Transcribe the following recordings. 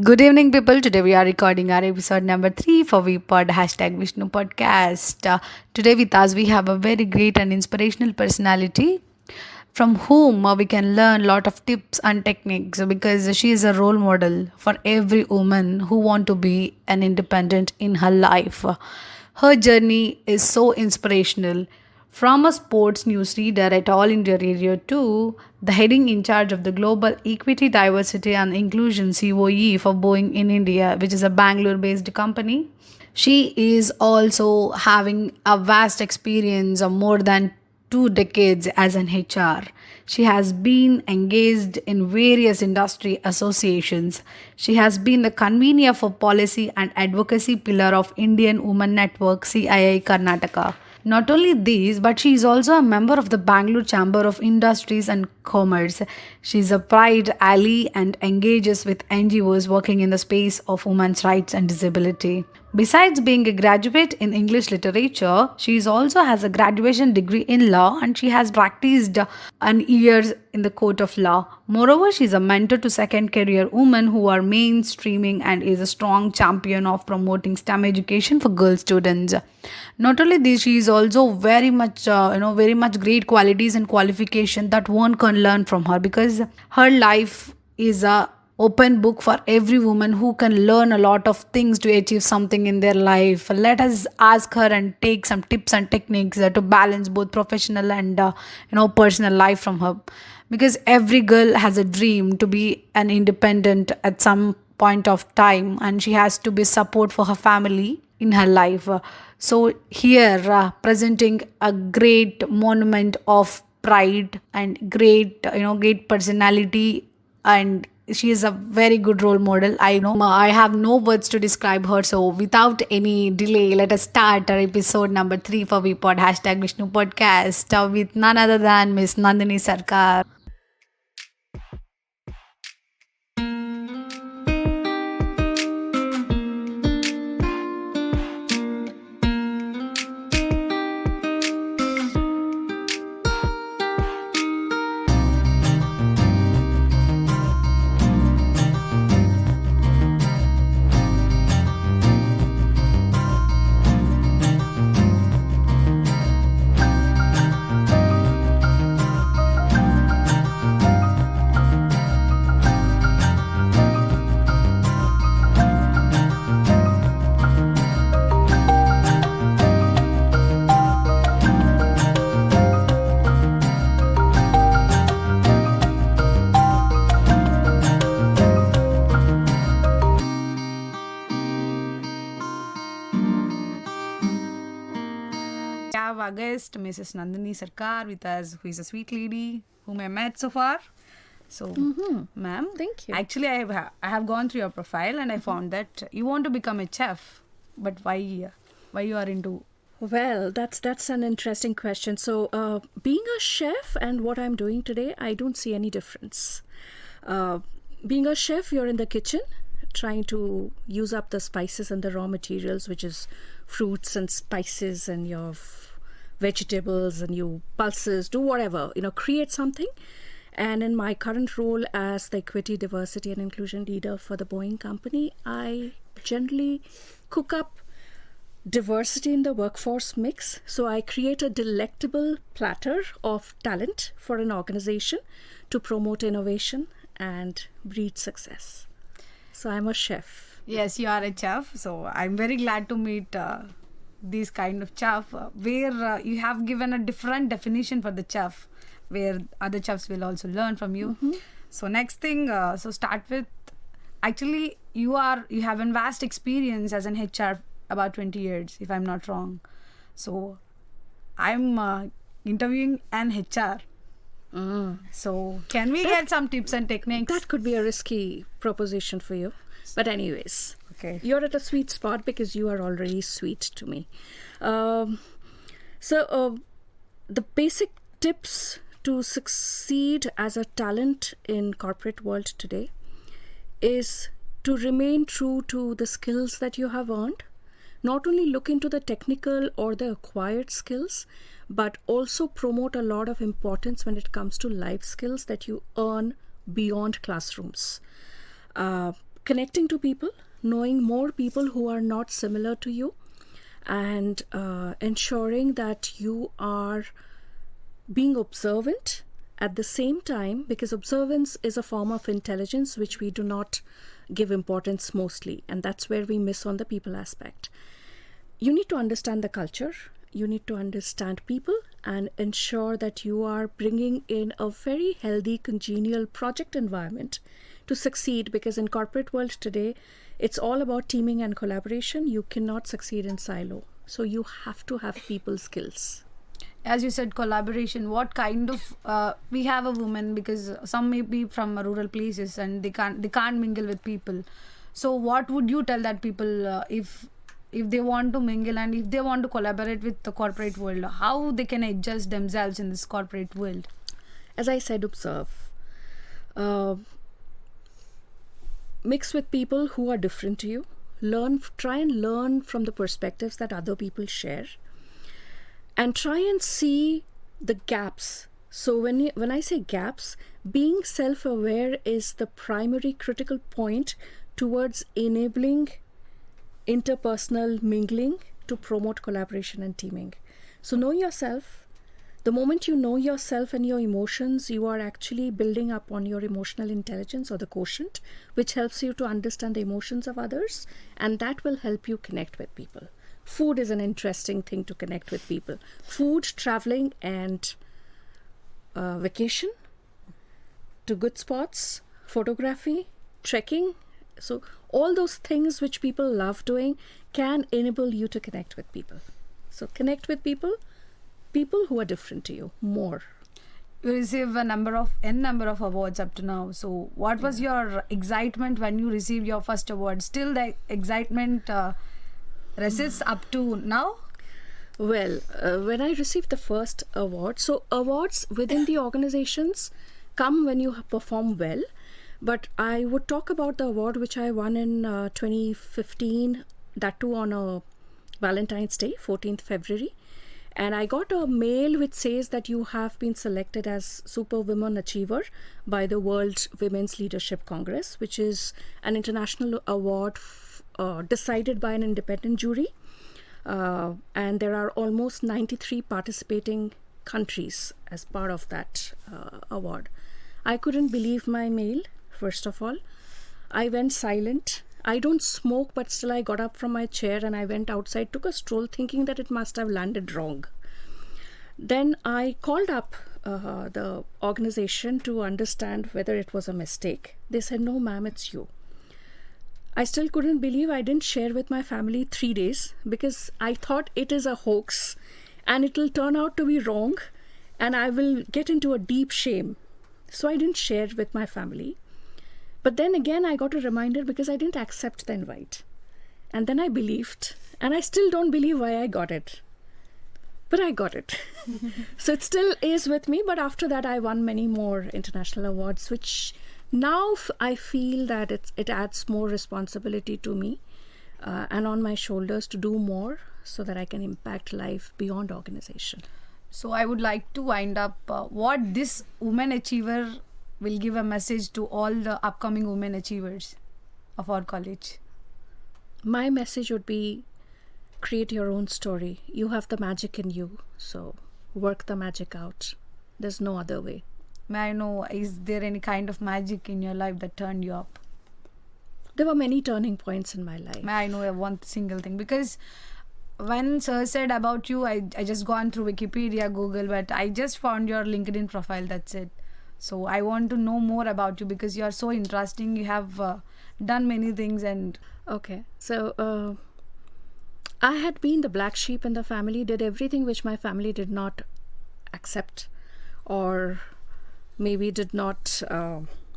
Good evening, people. Today we are recording our episode number 3 for VPod #Vishnu podcast. Today with us we have a very great and inspirational personality from whom we can learn a lot of tips and techniques because she is a role model for every woman who want to be an independent in her life. Her journey is so inspirational. From a sports news reader at All India Radio to the heading in charge of the Global Equity, Diversity and Inclusion COE for Boeing in India, which is a Bangalore based company. She is also having a vast experience of more than 2 decades as an HR. She has been engaged in various industry associations. She has been the convener for policy and advocacy pillar of Indian Women Network CII Karnataka. Not only this, but she is also a member of the Bangalore Chamber of Industries and Commerce. She is a pride ally and engages with NGOs working in the space of women's rights and disability. Besides being a graduate in English literature, she is also has a graduation degree in law and she has practiced an years in the court of law. Moreover, she is a mentor to second career women who are mainstreaming and is a strong champion of promoting STEM education for girl students. Not only this, she is also very much great qualities and qualification that one can learn from her because her life is a open book for every woman who can learn a lot of things to achieve something in their life. Let us ask her and take some tips and techniques to balance both professional and personal life from her, because every girl has a dream to be an independent at some point of time, and she has to be support for her family in her life. So here, presenting a great monument of pride and great personality, and she is a very good role model. I know I have no words to describe her. So without any delay, let us start our episode number 3 for VPod #Vishnu podcast with none other than Miss Nandhini Sarkar. We have our guest, Mrs. Nandhini Sarkar, with us, who is a sweet lady whom I met so far. So, ma'am, Thank you. actually, I have gone through your profile and I found that you want to become a chef, but why you are into? Well, that's an interesting question. So, being a chef and what I'm doing today, I don't see any difference. Uh, Being a chef, you're in the kitchen trying to use up the spices and the raw materials, which is fruits and spices and your vegetables and your pulses, do whatever, create something. And in my current role as the Equity, Diversity and Inclusion Leader for the Boeing company, I generally cook up diversity in the workforce mix. So I create a delectable platter of talent for an organization to promote innovation and breed success. So I'm a chef. Yes, you are a chef. So I'm very glad to meet these kind of chef where you have given a different definition for the chef, where other chefs will also learn from you. So next thing, so start with, actually you have a vast experience as an HR, about 20 years if I'm not wrong. So I'm interviewing an HR. So can we get some tips and techniques? That could be a risky proposition for you. But anyways, Okay. you're at a sweet spot because you are already sweet to me. So the basic tips to succeed as a talent in corporate world today is to remain true to the skills that you have earned. Not only look into the technical or the acquired skills, but also promote a lot of importance when it comes to life skills that you earn beyond classrooms. connecting to people, knowing more people who are not similar to you, and ensuring that you are being observant at the same time, because observance is a form of intelligence which we do not give importance mostly, and that's where we miss on the people aspect. You need to understand the culture, you need to understand people, and ensure that you are bringing in a very healthy, congenial project environment to succeed, because in corporate world today, it's all about teaming and collaboration. You cannot succeed in silo. So you have to have people skills. As you said, collaboration, what kind of we have a woman, because some may be from rural places and they can't mingle with people. So what would you tell that people, if they want to mingle and if they want to collaborate with the corporate world, how they can adjust themselves in this corporate world? As I said, observe. Mix with people who are different to you. Try and learn from the perspectives that other people share, and try and see the gaps. So when I say gaps, being self-aware is the primary critical point towards enabling interpersonal mingling to promote collaboration and teaming. So know yourself. The moment you know yourself and your emotions, you are actually building up on your emotional intelligence, or the quotient, which helps you to understand the emotions of others, and that will help you connect with people. Food is an interesting thing to connect with people. Food, traveling, and vacation to good spots, photography, trekking. So all those things which people love doing can enable you to connect with people. So connect with people who are different to you more. You receive n number of awards up to now. So what was your excitement when you received your first award? Still the excitement resists up to now? Well, when I received the first award, so awards within the organizations come when you perform well. But I would talk about the award which I won in 2015, that too on a Valentine's Day, 14th February. And I got a mail which says that you have been selected as Superwoman Achiever by the World Women's Leadership Congress, which is an international award decided by an independent jury. And there are almost 93 participating countries as part of that award. I couldn't believe my mail, first of all. I went silent. I don't smoke, but still I got up from my chair and I went outside, took a stroll, thinking that it must have landed wrong. Then I called up the organization to understand whether it was a mistake. They said, "No, ma'am, it's you." I still couldn't believe. I didn't share with my family 3 days because I thought it is a hoax and it will turn out to be wrong and I will get into a deep shame. So I didn't share with my family. But then again, I got a reminder because I didn't accept the invite. And then I believed. And I still don't believe why I got it. But I got it. So it still is with me. But after that, I won many more international awards, which now I feel that it adds more responsibility to me and on my shoulders to do more so that I can impact life beyond organization. So I would like to wind up what this Women Achiever will give a message to all the upcoming women achievers of our college. My message would be, create your own story. You have the magic in you, so work the magic out. There's no other way. May I know, is there any kind of magic in your life that turned you up? There were many turning points in my life. May I know one single thing? Because when sir said about you, I just gone through Wikipedia, Google, but I just found your LinkedIn profile, that's it. So I want to know more about you because you are so interesting. You have done many things and... Okay, so I had been the black sheep in the family, did everything which my family did not accept or maybe did not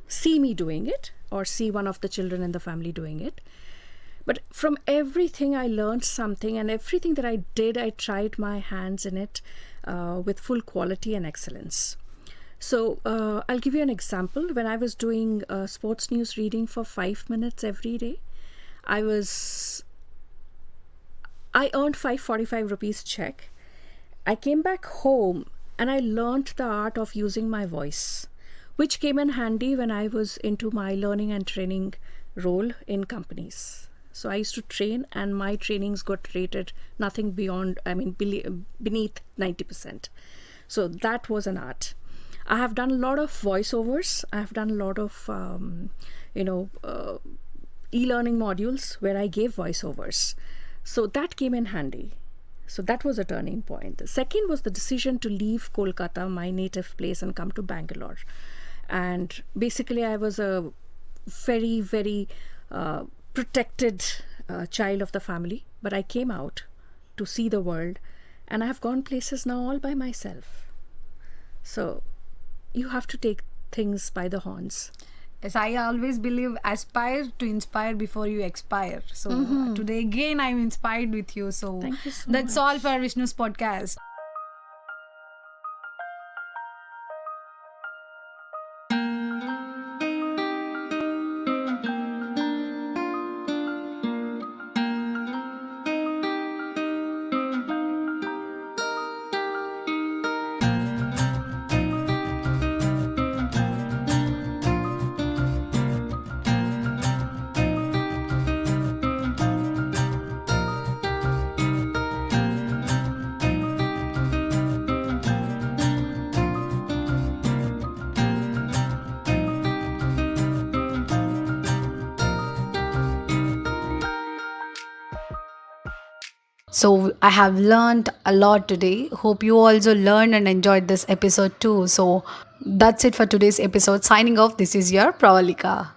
see me doing it or see one of the children in the family doing it. But from everything I learned something, and everything that I did, I tried my hands in it with full quality and excellence. So I'll give you an example. When I was doing sports news reading for 5 minutes every day, I earned 545 rupees check. I came back home and I learned the art of using my voice, which came in handy when I was into my learning and training role in companies. So I used to train, and my trainings got rated nothing beyond, I mean, beneath 90%. So that was an art. I have done a lot of voiceovers. I have done a lot of, e-learning modules where I gave voiceovers. So that came in handy. So that was a turning point. The second was the decision to leave Kolkata, my native place, and come to Bangalore. And basically, I was a very, very protected child of the family, but I came out to see the world, and I have gone places now all by myself. So you have to take things by the horns. Yes, I always believe aspire to inspire before you expire. So today again I'm inspired with you. So Thank you so that's much. all for Vishnu's podcast. So I have learned a lot today. Hope you also learned and enjoyed this episode too. So that's it for today's episode. Signing off, this is your Pravalika.